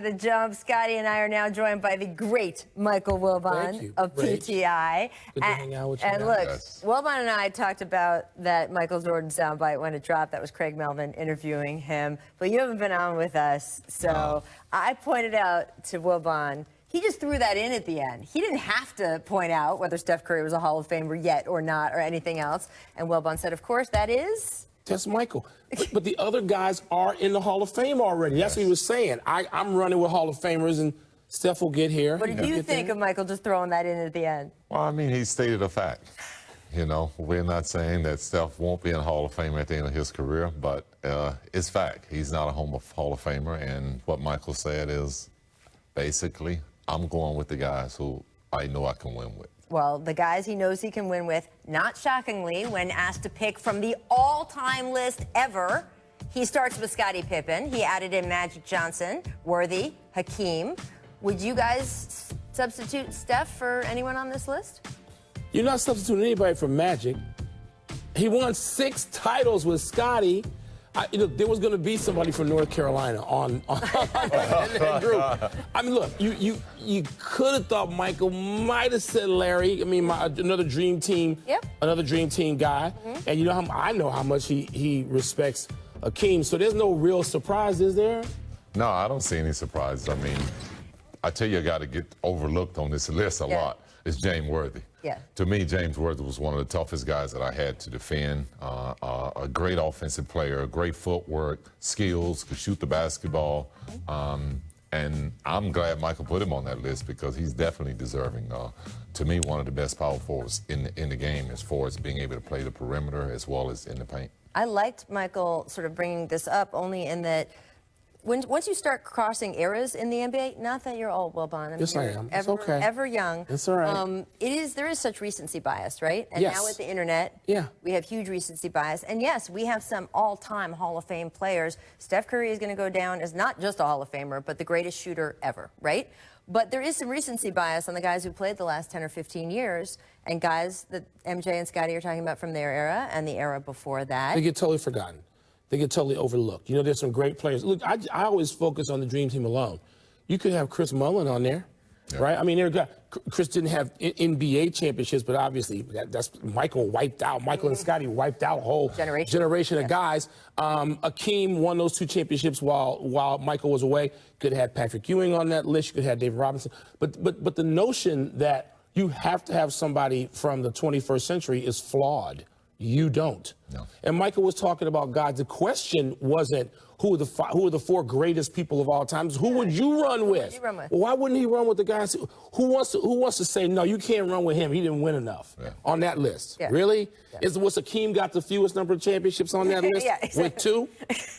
The Jump. Scotty and I are now joined by the great Michael Wilbon of PTI. Good to hang out with you. And look, Wilbon and I talked about that Michael Jordan soundbite when it dropped. That was Craig Melvin interviewing him. But you haven't been on with us, so I pointed out to Wilbon, he just threw that in at the end. He didn't have to point out whether Steph Curry was a Hall of Famer yet or not or anything else. And Wilbon said, of course, that is... That's Michael. But the other guys are in the Hall of Fame already. That's what he was saying. I'm running with Hall of Famers, and Steph will get here. What did you think of Michael just throwing that in at the end? Well, I mean, he stated a fact. You know, we're not saying that Steph won't be in the Hall of Fame at the end of his career, but it's fact. He's not a Hall of Famer, and what Michael said is basically, I'm going with the guys who I know I can win with. Well, the guys he knows he can win with, not shockingly, when asked to pick from the all-time list ever, he starts with Scottie Pippen. He added in Magic Johnson, Worthy, Hakeem. Would you guys substitute Steph for anyone on this list? You're not substituting anybody for Magic. He won 6 titles with Scottie. There was going to be somebody from North Carolina on that group. I mean, look, you could have thought Michael might have said Larry. I mean, another dream team, another dream team guy. And you know I know how much he respects Hakeem. So there's no real surprise, is there? No, I don't see any surprises. I mean, I tell you, a guy to get overlooked on this list a lot is James Worthy. To me, James Worthy was one of the toughest guys that I had to defend. A great offensive player, great footwork, skills, could shoot the basketball. And I'm glad Michael put him on that list because he's definitely deserving. To me, one of the best power forwards in the game as far as being able to play the perimeter as well as in the paint. I liked Michael sort of bringing this up only in that once you start crossing eras in the NBA, not that you're old, Wilbon. I mean, yes, I am. It's okay. Ever young. It's all right. There is such recency bias, right? And now with the internet, we have huge recency bias. And yes, we have some all-time Hall of Fame players. Steph Curry is going to go down as not just a Hall of Famer, but the greatest shooter ever, right? But there is some recency bias on the guys who played the last 10 or 15 years, and guys that MJ and Scotty are talking about from their era and the era before that. They get totally forgotten. They get totally overlooked. You know, there's some great players. Look, I always focus on the Dream Team alone. You could have Chris Mullin on there, right? I mean, Chris didn't have NBA championships, but obviously that's Michael wiped out. Michael and Scotty wiped out a whole generation of guys. Hakeem won those 2 championships while Michael was away. Could have had Patrick Ewing on that list. You could have had David Robinson. But the notion that you have to have somebody from the 21st century is flawed. You don't. No. And Michael was talking about guys. The question wasn't who are the 4 greatest people of all time. Who would you run with? Well, why wouldn't he run with the guys who wants to say no? You can't run with him. He didn't win enough on that list. Really? Was Hakeem got the fewest number of championships on that list with 2?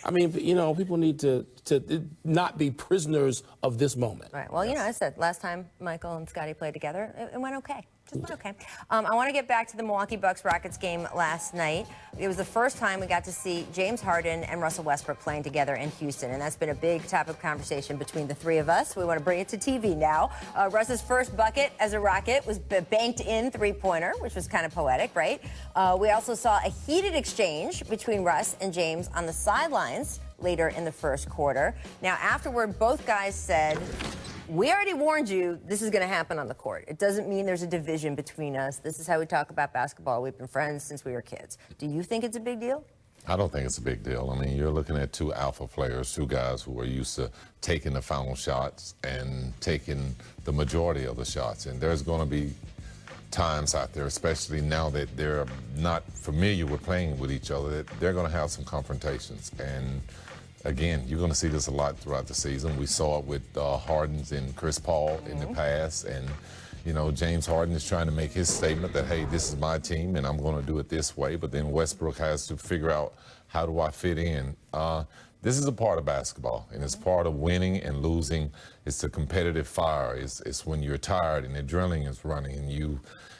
I mean, you know, people need to not be prisoners of this moment. Right. Well, you know, I said last time Michael and Scotty played together, it went okay. Just went okay. I want to get back to the Milwaukee Bucks-Rockets game last night. It was the first time we got to see James Harden and Russell Westbrook playing together in Houston, and that's been a big topic of conversation between the 3 of us. We want to bring it to TV now. Russ's first bucket as a Rocket was banked in 3-pointer, which was kind of poetic, right? We also saw a heated exchange between Russ and James on the sidelines later in the first quarter. Now, afterward, both guys said, we already warned you this is going to happen on the court. It doesn't mean there's a division between us. This is how we talk about basketball. We've been friends since we were kids. Do you think it's a big deal? I don't think it's a big deal. I mean, you're looking at 2 alpha players, 2 guys who are used to taking the final shots and taking the majority of the shots. And there's going to be times out there, especially now that they're not familiar with playing with each other, that they're going to have some confrontations. And again, you're going to see this a lot throughout the season. We saw it with Harden's and Chris Paul in the past. And, you know, James Harden is trying to make his statement that, hey, this is my team and I'm going to do it this way. But then Westbrook has to figure out, how do I fit in? This is a part of basketball, and it's part of winning and losing. It's the competitive fire. It's when you're tired and the adrenaline is running and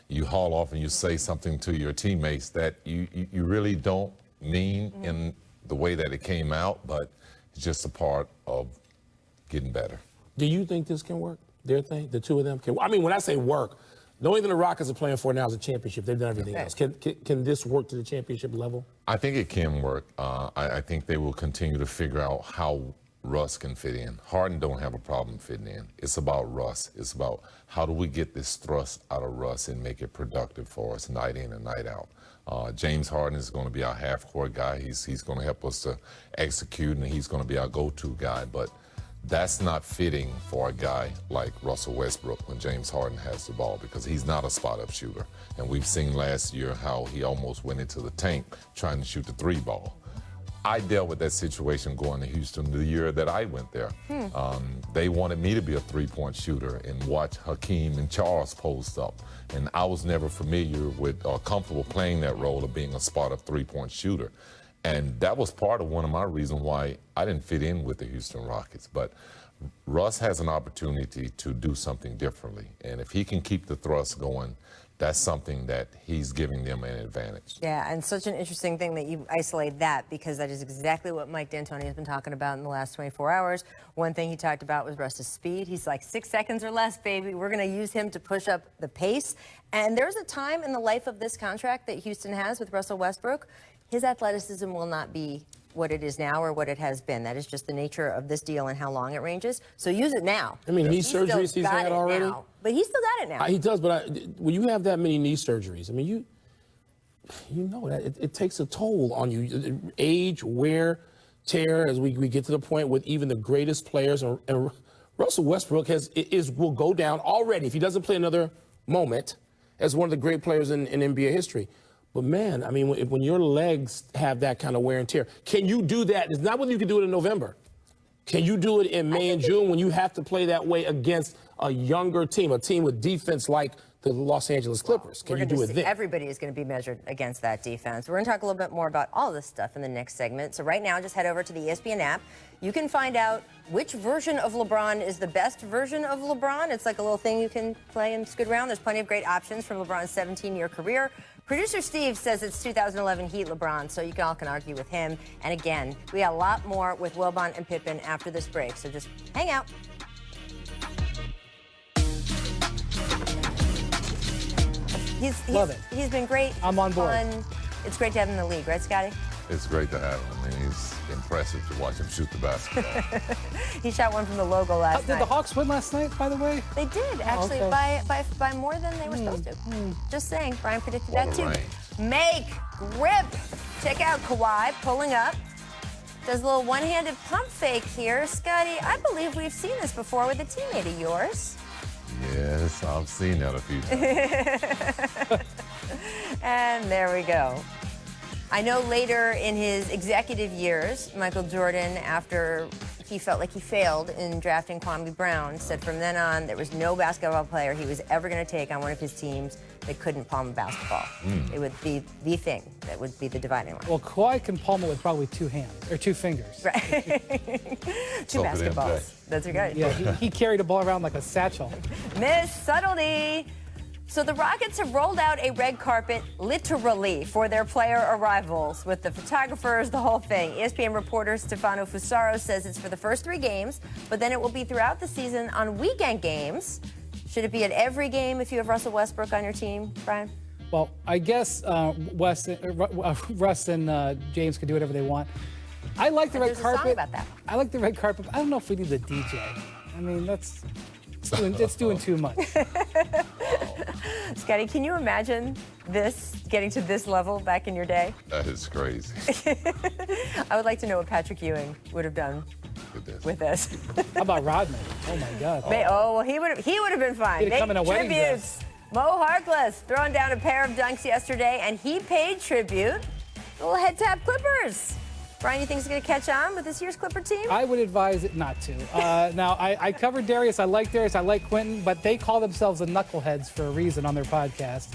you haul off and you say something to your teammates that you really don't mean in the way that it came out, but it's just a part of getting better. Do you think this can work? Their thing, the 2 of them can. I mean, when I say work, the only thing the Rockets are playing for now is a championship. They've done everything else. Can this work to the championship level? I think it can work. I think they will continue to figure out how Russ can fit in. Harden don't have a problem fitting in. It's about Russ. It's about how do we get this thrust out of Russ and make it productive for us night in and night out. James Harden is going to be our half-court guy. He's going to help us to execute, and he's going to be our go-to guy. But that's not fitting for a guy like Russell Westbrook when James Harden has the ball, because he's not a spot-up shooter. And we've seen last year how he almost went into the tank trying to shoot the three ball. I dealt with that situation going to Houston the year that I went there. They wanted me to be a three-point shooter and watch Hakeem and Charles post up. And I was never familiar with or comfortable playing that role of being a spot-up three-point shooter. And that was part of one of my reasons why I didn't fit in with the Houston Rockets. But Russ has an opportunity to do something differently. And if he can keep the thrust going, that's something that he's giving them an advantage. Yeah, and such an interesting thing that you isolate that, because that is exactly what Mike D'Antoni has been talking about in the last 24 hours. One thing he talked about was Russ's speed. He's like 6 seconds or less, baby. We're going to use him to push up the pace. And there's a time in the life of this contract that Houston has with Russell Westbrook. His athleticism will not be what it is now or what it has been. That is just the nature of this deal and how long it ranges. So use it now. I mean, knee surgeries he's had already. Now, but he's still got it now. He does, but when you have that many knee surgeries, I mean, you know that it takes a toll on you. Age, wear, tear, as we get to the point with even the greatest players. And Russell Westbrook will go down already if he doesn't play another moment as one of the great players in NBA history. But, man, I mean, when your legs have that kind of wear and tear, can you do that? It's not whether you can do it in November. Can you do it in May and June when you have to play that way against a younger team, a team with defense like the Los Angeles Clippers? Can you do it then? Everybody is going to be measured against that defense. We're going to talk a little bit more about all this stuff in the next segment. So right now, just head over to the ESPN app. You can find out which version of LeBron is the best version of LeBron. It's like a little thing you can play and scoot around. There's plenty of great options from LeBron's 17-year career. Producer Steve says it's 2011 Heat LeBron, so you all can argue with him. And again, we got a lot more with Wilbon and Pippen after this break, so just hang out. He's been great. I'm on board. Fun. It's great to have him in the league, right, Scotty? It's great to have him. I mean, he's impressive to watch him shoot the basketball. He shot one from the logo last night. Did the Hawks win last night, by the way? They did, actually, okay. by more than they were supposed to. Just saying. Brian predicted What that, a too. rain. Make grip. Check out Kawhi pulling up. Does a little one-handed pump fake here. Scotty, I believe we've seen this before with a teammate of yours. Yes, I've seen that a few times. And there we go. I know later in his executive years, Michael Jordan, after he felt like he failed in drafting Kwame Brown, said from then on there was no basketball player he was ever going to take on one of his teams that couldn't palm a basketball. It would be the thing that would be the dividing line. Well, Kawhi can palm it with probably 2 hands, or 2 fingers. Right. 2 basketballs. That's right. Yeah, he carried the ball around like a satchel. Miss Subtlety. So the Rockets have rolled out a red carpet, literally, for their player arrivals, with the photographers, the whole thing. ESPN reporter Stefano Fusaro says it's for the first 3 games, but then it will be throughout the season on weekend games. Should it be at every game if you have Russell Westbrook on your team, Brian? Well, I guess Russ and James can do whatever they want. I like the red carpet. There's a song about that. I like the red carpet. I don't know if we need the DJ. I mean, it's doing too much. Scotty, can you imagine this getting to this level back in your day? That is crazy. I would like to know what Patrick Ewing would have done with this. How about Rodman? Oh my God. Well, he would have been fine. He'd have come in a wedding dress. Mo Harkless throwing down a pair of dunks yesterday, and he paid tribute. Little head tap Clippers. Brian, you think he's going to catch on with this year's Clipper team? I would advise it not to. Now, I covered Darius. I like Darius. I like Quentin, but they call themselves the Knuckleheads for a reason on their podcast.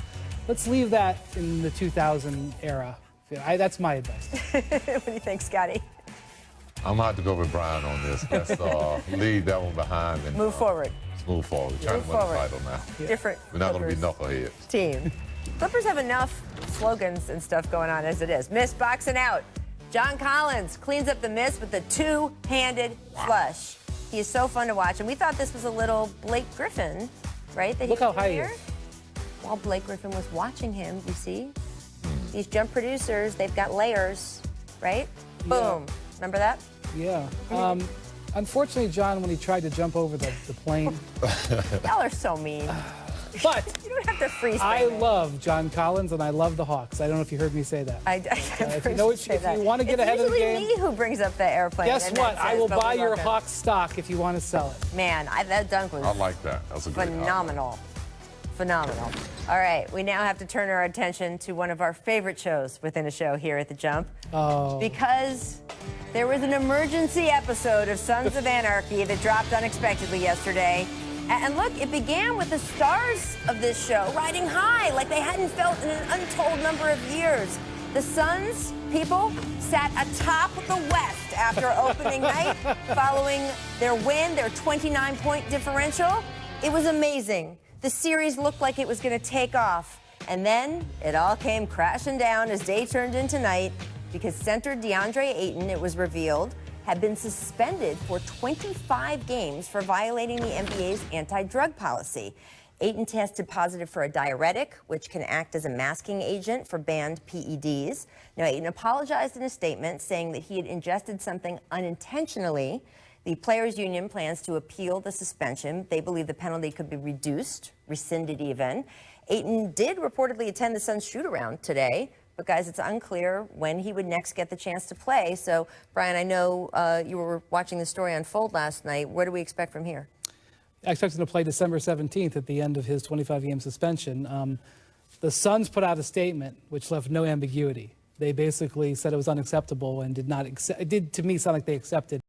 Let's leave that in the 2000 era. That's my advice. What do you think, Scotty? I'm going to have to go with Brian on this. Let's leave that one behind. And move forward. Let's move forward. We're trying to win the title now. Yeah. Different We're not going to be Clippers knuckleheads. Team. Clippers have enough slogans and stuff going on as it is. Miss boxing out. John Collins cleans up the miss with the 2-handed flush. He is so fun to watch. And we thought this was a little Blake Griffin, right? That Look how high he here. is. While Blake Griffin was watching him, you see? These jump producers, they've got layers, right? Yeah. Boom. Remember that? Yeah. Unfortunately, John, when he tried to jump over the plane. Y'all are so mean. But You don't have to freeze. I love John Collins and I love the Hawks. I don't know if you heard me say that. If you want to get ahead of the game, it's usually me who brings up the airplane. guess and what? then I says, will "But buy we your love it." Hawks stock if you want to sell it. Man, that dunk was I like that. That's a great phenomenal. Phenomenal. All right, we now have to turn our attention to one of our favorite shows within a show here at The Jump. Oh. Because there was an emergency episode of Sons of Anarchy that dropped unexpectedly yesterday. And look, it began with the stars of this show riding high like they hadn't felt in an untold number of years. The Suns people sat atop the West after opening night following their win, their 29-point differential. It was amazing. The series looked like it was going to take off. And then it all came crashing down as day turned into night because center DeAndre Ayton, it was revealed, had been suspended for 25 games for violating the NBA's anti-drug policy. Ayton tested positive for a diuretic, which can act as a masking agent for banned PEDs. Now, Ayton apologized in a statement saying that he had ingested something unintentionally. The Players Union plans to appeal the suspension. They believe the penalty could be reduced, rescinded even. Ayton did reportedly attend the Suns shoot-around today, but guys, it's unclear when he would next get the chance to play. So, Brian, I know you were watching the story unfold last night. What do we expect from here? I expect him to play December 17th at the end of his 25-game suspension. The Suns put out a statement which left no ambiguity. They basically said it was unacceptable and did not. It did to me sound like they accepted.